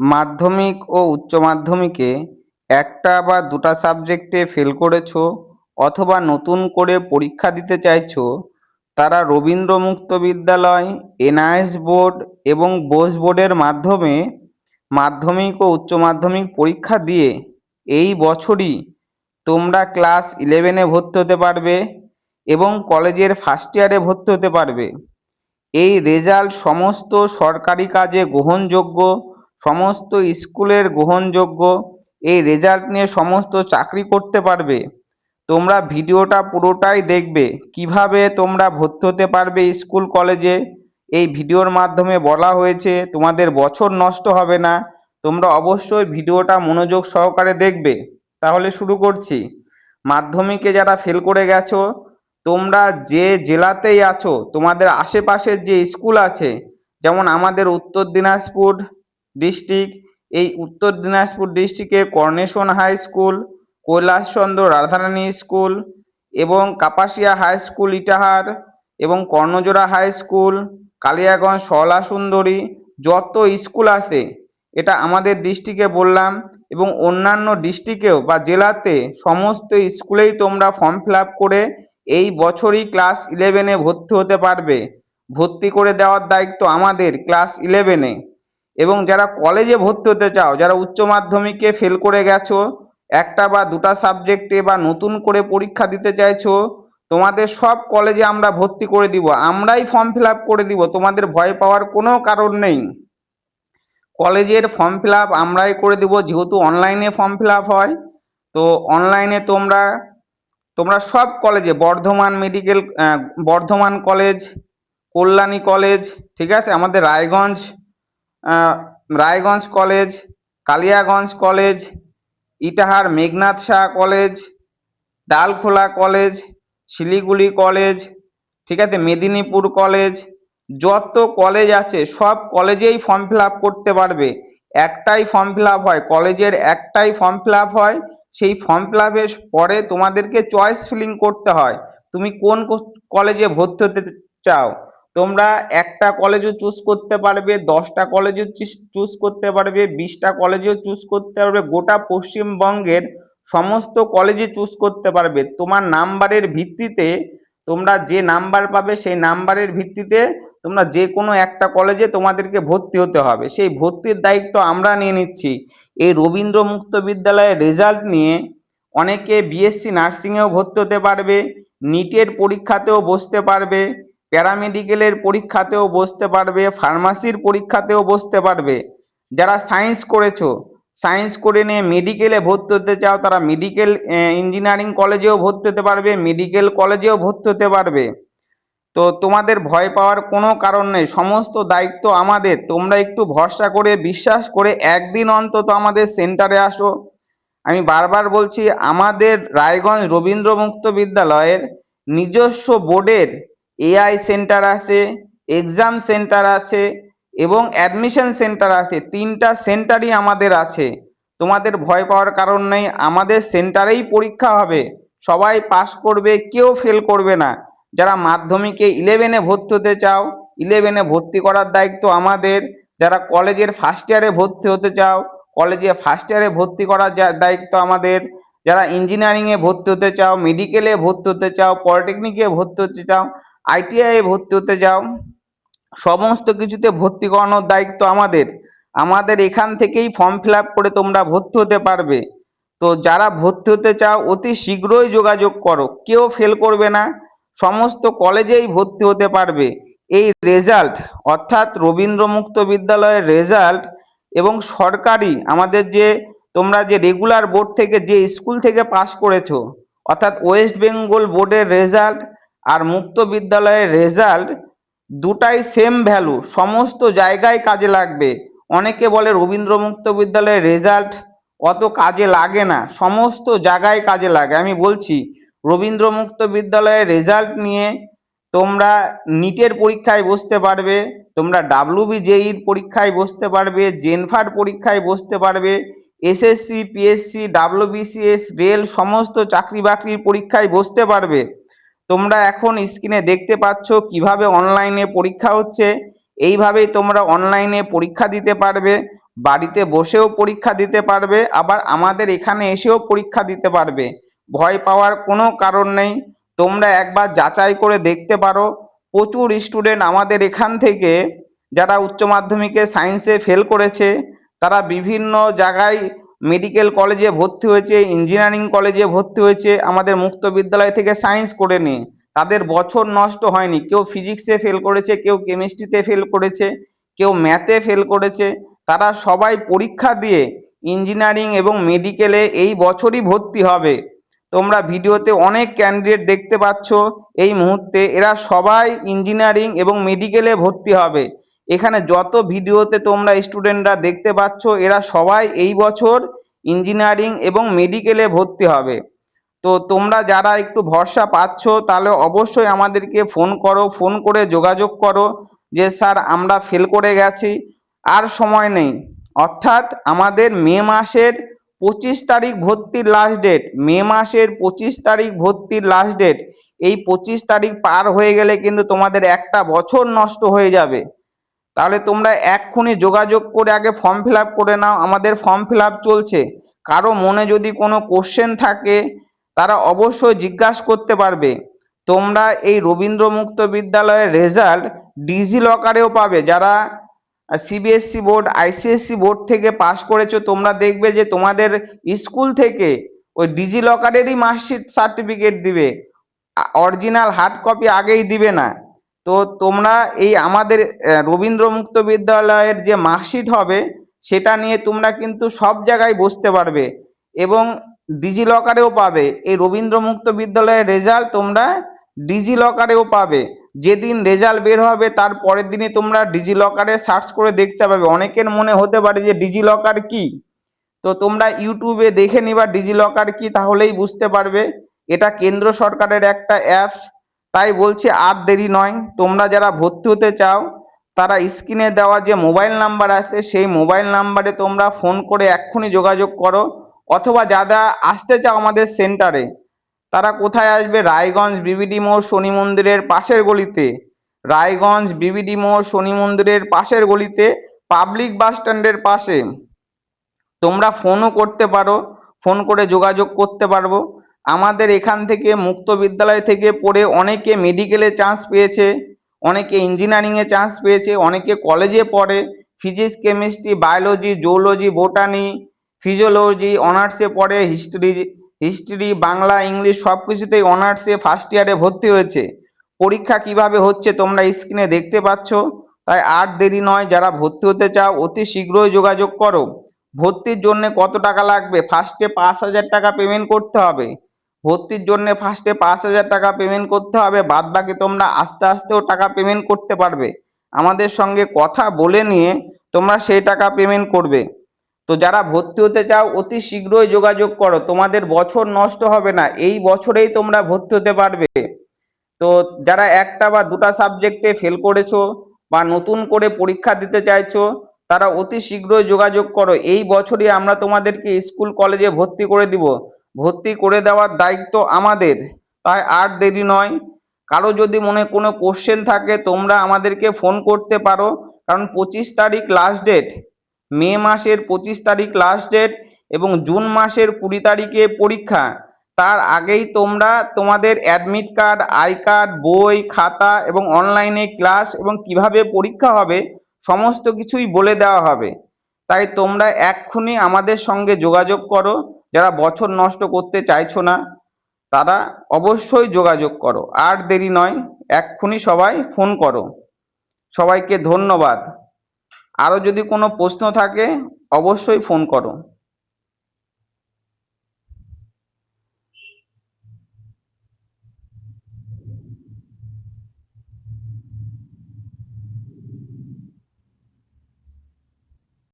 মাধ্যমিক ও উচ্চ মাধ্যমিকে একটা বা দুটা সাবজেক্টে ফেল করেছো অথবা নতুন করে পরীক্ষা দিতে চাইছো, তারা রবীন্দ্র মুক্ত বিদ্যালয়, এনআইএস বোর্ড এবং বোস বোর্ডের মাধ্যমে মাধ্যমিক ও উচ্চ মাধ্যমিক পরীক্ষা দিয়ে এই বছরই তোমরা ক্লাস 11-এ ভর্তি হতে পারবে এবং কলেজের ফার্স্ট ইয়ারে ভর্তি হতে পারবে। এই রেজাল্ট সমস্ত সরকারি কাজে গ্রহণযোগ্য, সমস্ত স্কুলের গ্রহণযোগ্য। এই রেজাল্ট নিয়ে সমস্ত চাকরি করতে পারবে। তোমরা ভিডিওটা পুরোটাই দেখবে, কিভাবে তোমরা ভর্তি হতে পারবে স্কুল কলেজে। এই ভিডিওর মাধ্যমে বলা হয়েছে, তোমাদের বছর নষ্ট হবে না। তোমরা অবশ্যই ভিডিওটা মনোযোগ সহকারে দেখবে। তাহলে শুরু করছি। মাধ্যমিকে যারা ফেল করে গেছো, তোমরা যে জেলাতেই আছো, তোমাদের আশেপাশের যে স্কুল আছে, যেমন আমাদের উত্তর দিনাজপুর ডিস্ট্রিক্ট, এই উত্তর দিনাজপুর ডিস্ট্রিক্টে coronation high school, Kailashchandra Radharani school এবং কাপাসিয়া হাই স্কুল ইটাহার এবং কর্ণজোড়া হাই স্কুল, কালিয়াগঞ্জ সরলা সুন্দরী, যত স্কুল আছে এটা আমাদের ডিস্ট্রিক্টে বললাম, এবং অন্যান্য ডিস্ট্রিক্টেও বা জেলাতে সমস্ত স্কুলেই তোমরা ফর্ম ফিল আপ করে এই বছরই ক্লাস 11-এ ভর্তি হতে পারবে। ভর্তি করে দেওয়ার দায়িত্ব আমাদের ক্লাস 11-এ। এবং যারা কলেজে ভর্তি হতে চাও, যারা উচ্চ মাধ্যমিকে ফেল করে গেছো একটা বা দুটা সাবজেক্টে বা নতুন করে পরীক্ষা দিতে চাইছো, তোমাদের সব কলেজে আমরা ভর্তি করে দিব, আমরাই ফর্ম ফিল আপ করে দিব, তোমাদের ভয় পাওয়ার কোনো কারণ নেই। কলেজের ফর্ম ফিল আপ আমরাই করে দিব, যেহেতু অনলাইনে ফর্ম ফিল আপ হয়। তো অনলাইনে তোমরা তোমরা সব কলেজে, Bardhaman medical, Bardhaman college, Kalyani college, ঠিক আছে, আমাদের Raiganj college, Kaliaganj college, Itahar Meghnath Saha college, Dalkhola college, Siliguri college, ঠিক আছে, মেদিনীপুর কলেজ, যত কলেজ আছে সব কলেজেই ফর্ম ফিল আপ করতে পারবে। একটাই ফর্ম ফিল আপ হয়, কলেজের একটাই ফর্ম ফিল আপ হয়। সেই ফর্ম ফিল আপের পরে তোমাদেরকে চয়েস ফিলিং করতে হয়, তুমি কোন কলেজে ভর্তি হতে চাও। তোমরা একটা কলেজও চুজ করতে পারবে, 10টা কলেজও চুজ করতে পারবে, 20টা কলেজও চুজ করতে পারবে, গোটা পশ্চিমবঙ্গের সমস্ত কলেজে চুজ করতে পারবে। তোমার নাম্বারের ভিত্তিতে, তোমরা যে নাম্বার পাবে সেই নাম্বারের ভিত্তিতে তোমরা যে কোনো একটা কলেজে তোমাদেরকে ভর্তি হতে হবে। সেই ভর্তির দায়িত্ব আমরা নিয়ে নিচ্ছি। এই রবীন্দ্র মুক্ত বিদ্যালয়ের রেজাল্ট নিয়ে অনেকে বিএসসি নার্সিংয়েও ভর্তি হতে পারবে, নিটের পরীক্ষাতেও বসতে পারবে, প্যারামেডিকেলের পরীক্ষাতেও বসতে পারবে, ফার্মাসির পরীক্ষাতেও বসতে পারবে। যারা সায়েন্স করেছো, সায়েন্স করে নিয়ে মেডিকেলে ভর্তি হতে চাও, তারা মেডিকেল ইঞ্জিনিয়ারিং কলেজেও ভর্তি হতে পারবে, মেডিকেল কলেজেও ভর্তি হতে পারবে। তো তোমাদের ভয় পাওয়ার কোনো কারণ নেই, সমস্ত দায়িত্ব আমাদের। তোমরা একটু ভরসা করে, বিশ্বাস করে একদিন অন্তত আমাদের সেন্টারে আসো। আমি বারবার বলছি, আমাদের রায়গঞ্জ রবীন্দ্র মুক্ত বিদ্যালয়ের নিজস্ব বোর্ডের এআই সেন্টার আছে, এক্সাম সেন্টার আছে এবং অ্যাডমিশন সেন্টার আছে। 3টা সেন্টারই আমাদের আছে। তোমাদের ভয় পাওয়ার কারণ নেই, আমাদের সেন্টারেই পরীক্ষা হবে, সবাই পাস করবে, কেউ ফেল করবে না। যারা মাধ্যমিকে 11-এ ভর্তি হতে চাও, 11-এ ভর্তি করার দায়িত্ব আমাদের। যারা কলেজের ফার্স্ট ইয়ারে ভর্তি হতে চাও, কলেজে ফার্স্ট ইয়ারে ভর্তি করার দায়িত্ব আমাদের। যারা ইঞ্জিনিয়ারিং এ ভর্তি হতে চাও, মেডিকেলে ভর্তি হতে চাও, পলিটেকনিকে ভর্তি হতে চাও, আইটিআই এ ভর্তি হতে চাও, সমস্ত কিছুতে ভর্তি করানোর দায়িত্ব আমাদের। আমাদের এখান থেকেই ফর্ম ফিল আপ করে তোমরা ভর্তি হতে পারবে। তো যারা ভর্তি হতে চাও অতি শীঘ্রই যোগাযোগ করো, কেউ ফেল করবে না, সমস্ত কলেজেই ভর্তি হতে পারবে। এই রেজাল্ট, অর্থাৎ রবীন্দ্র মুক্ত বিদ্যালয়ের রেজাল্ট এবং সরকারি আমাদের যে, তোমরা যে রেগুলার বোর্ড থেকে যে স্কুল থেকে পাস করেছো, অর্থাৎ ওয়েস্ট বেঙ্গল বোর্ডের রেজাল্ট আর মুক্ত বিদ্যালয়ের রেজাল্ট দুটাই সেম ভ্যালু, সমস্ত জায়গায় কাজে লাগবে। অনেকে বলে রবীন্দ্র মুক্ত বিদ্যালয়ের রেজাল্ট অত কাজে লাগে না, সমস্ত জায়গায় কাজে লাগে। আমি বলছি, রবীন্দ্র মুক্ত বিদ্যালয়ের রেজাল্ট নিয়ে তোমরা নিটের পরীক্ষায় বসতে পারবে, তোমরা ডাব্লিউবিজেইর পরীক্ষায় বসতে পারবে, জেনফার পরীক্ষায় বসতে পারবে, এসএসসি, পিএসসি, ডাব্লিউবিসিএস, রেল সমস্ত চাকরি বাকরির পরীক্ষায় বসতে পারবে। তোমরা এখন স্ক্রিনে দেখতে পাচ্ছ কিভাবে অনলাইনে পরীক্ষা হচ্ছে, এইভাবেই তোমরা অনলাইনে পরীক্ষা দিতে পারবে। বাড়িতে বসেও পরীক্ষা দিতে পারবে, আবার আমাদের এখানে এসেও পরীক্ষা দিতে পারবে। ভয় পাওয়ার কোনো কারণ নেই। তোমরা একবার যাচাই করে দেখতে পারো। প্রচুর স্টুডেন্ট আমাদের এখান থেকে যারা উচ্চ মাধ্যমিকে সায়েন্সে ফেল করেছে, তারা বিভিন্ন জায়গায় মেডিকেল কলেজে ভর্তি হয়েছে, ইঞ্জিনিয়ারিং কলেজে ভর্তি হয়েছে আমাদের মুক্ত বিদ্যালয় থেকে সায়েন্স করে নিয়ে। তাদের বছর নষ্ট হয়নি। কেউ ফিজিক্সে ফেল করেছে, কেউ কেমিস্ট্রিতে ফেল করেছে, কেউ ম্যাথে ফেল করেছে। তারা সবাই পরীক্ষা দিয়ে ইঞ্জিনিয়ারিং এবং মেডিকেলে এই বছরই ভর্তি হবে। তোমরা ভিডিওতে অনেক ক্যান্ডিডেট দেখতে পাচ্ছ এই মুহূর্তে, এরা সবাই ইঞ্জিনিয়ারিং এবং মেডিকেলে ভর্তি হবে। এখানে যত ভিডিওতে তোমরা স্টুডেন্টরা দেখতে পাচ্ছ, এরা সবাই এই বছর ইঞ্জিনিয়ারিং এবং মেডিকেলে ভর্তি হবে। তো তোমরা যারা একটু ভরসা পাচ্ছ, তাহলে অবশ্যই আমাদেরকে ফোন করো, ফোন করে যোগাযোগ করো যে স্যার আমরা ফেল করে গেছি, আর সময় নেই। অর্থাৎ আমাদের মে মাসের 25 তারিখ ভর্তির লাস্ট ডেট, মে মাসের 25 তারিখ ভর্তির লাস্ট ডেট। এই 25 তারিখ পার হয়ে গেলে কিন্তু তোমাদের একটা বছর নষ্ট হয়ে যাবে। তাহলে তোমরা এক্ষুনি যোগাযোগ করে আগে ফর্ম ফিল আপ করে নাও। আমাদের ফর্ম ফিল আপ চলছে। কারো মনে যদি কোনো কোশ্চেন থাকে, তারা অবশ্যই জিজ্ঞাসা করতে পারবে। তোমরা এই রবীন্দ্র মুক্ত বিদ্যালয়ের রেজাল্ট ডিজি লকারেও পাবে। যারা সিবিএসসি বোর্ড, আইসিএসসি বোর্ড থেকে পাস করেছো, তোমরা দেখবে যে তোমাদের স্কুল থেকে ওই ডিজি লকারেরই মার্কশিট সার্টিফিকেট দিবে, অরিজিনাল হার্ড কপি আগেই দিবে না। তো তোমরা এই আমাদের রবীন্দ্র মুক্ত বিদ্যালয়ের যে মার্কশিট হবে, সেটা নিয়ে তোমরা কিন্তু সব জায়গায় বসতে পারবে এবং ডিজি লকারেও পাবে। এই রবীন্দ্র মুক্ত বিদ্যালয়ের রেজাল্ট তোমরা ডিজি লকারেও পাবে। যেদিন রেজাল্ট বের হবে তার পরের দিনই তোমরা ডিজি লকারে সার্চ করে দেখতে পাবে। অনেকের মনে হতে পারে যে ডিজি লকার কি, তো তোমরা ইউটিউবে দেখে নিবা ডিজি লকার কি, তাহলেই বুঝতে পারবে। এটা কেন্দ্র সরকারের একটা অ্যাপস। তাই বলছি আর দেরি নয়, তোমরা যারা ভর্তি হতে চাও তারা স্ক্রিনে দেওয়া যে মোবাইল নাম্বার আছে, সেই মোবাইল নাম্বারে তোমরা ফোন করে এক্ষুনি যোগাযোগ করো। অথবা যারা আসতে চাও আমাদের সেন্টারে, তারা কোথায় আসবে? রায়গঞ্জ বিবিডি মোড় শনি মন্দিরের পাশের গলিতে, রায়গঞ্জ বিবিডি মোড় শনি মন্দিরের পাশের গলিতে, পাবলিক বাস স্ট্যান্ডের পাশে। তোমরা ফোনও করতে পারো, ফোন করে যোগাযোগ করতে পারবো। আমাদের এখান থেকে মুক্ত বিদ্যালয় থেকে পড়ে অনেকে মেডিকেলে চান্স পেয়েছে, অনেকে ইঞ্জিনিয়ারিংয়ে চান্স পেয়েছে, অনেকে কলেজে পড়ে physics, chemistry, biology, zoology, botany, physiology অনার্সে পড়ে, হিস্ট্রি, বাংলা, ইংলিশ সব কিছুতেই অনার্সে ফার্স্ট ইয়ারে ভর্তি হয়েছে। পরীক্ষা কিভাবে হচ্ছে তোমরা স্ক্রিনে দেখতে পাচ্ছ। তাই আর দেরি নয়, যারা ভর্তি হতে চাও অতি শীঘ্রই যোগাযোগ করো। ভর্তির জন্য কত টাকা লাগবে? ফার্স্টে 5,000 টাকা পেমেন্ট করতে হবে। ভর্তির জন্য ফার্স্টে 5,000 টাকা পেমেন্ট করতে হবে, বাদ বাকি তোমরা আস্তে আস্তেও টাকা পেমেন্ট করতে পারবে। আমাদের সঙ্গে কথা বলে নিয়ে তোমরা সেই টাকা পেমেন্ট করবে। তো যারা ভর্তি হতে চাও অতি শীঘ্রই যোগাযোগ করো, তোমাদের বছর নষ্ট হবে না, এই বছরেই তোমরা ভর্তি হতে পারবে। তো যারা একটা বা দুটা সাবজেক্টে ফেল করেছো বা নতুন করে পরীক্ষা দিতে চাইছো, তারা অতি শীঘ্রই যোগাযোগ করো। এই বছরই আমরা তোমাদেরকে স্কুল কলেজে ভর্তি করে দিব। ভর্তি করে দেওয়ার দায়িত্ব আমাদের। তাই আর দেরি নয়। কারো যদি মনে কোনো কোশ্চেন থাকে, তোমরা আমাদেরকে ফোন করতে পারো। কারণ 25 তারিখ লাস্ট ডেট, মে মাসের 25 তারিখ লাস্ট ডেট এবং জুন মাসের 20 তারিখে পরীক্ষা। তার আগেই তোমরা তোমাদের অ্যাডমিট কার্ড, আই কার্ড, বই, খাতা এবং অনলাইনে ক্লাস এবং কিভাবে পরীক্ষা হবে সমস্ত কিছুই বলে দেওয়া হবে। তাই তোমরা এক্ষুনি আমাদের সঙ্গে যোগাযোগ করো। যারা বছর নষ্ট করতে চাইছো না, তারা অবশ্যই যোগাযোগ করো। আর দেরি নয়, এক্ষুনি সবাই ফোন করো। সবাইকে ধন্যবাদ। আরো যদি কোনো প্রশ্ন থাকে অবশ্যই ফোন করো।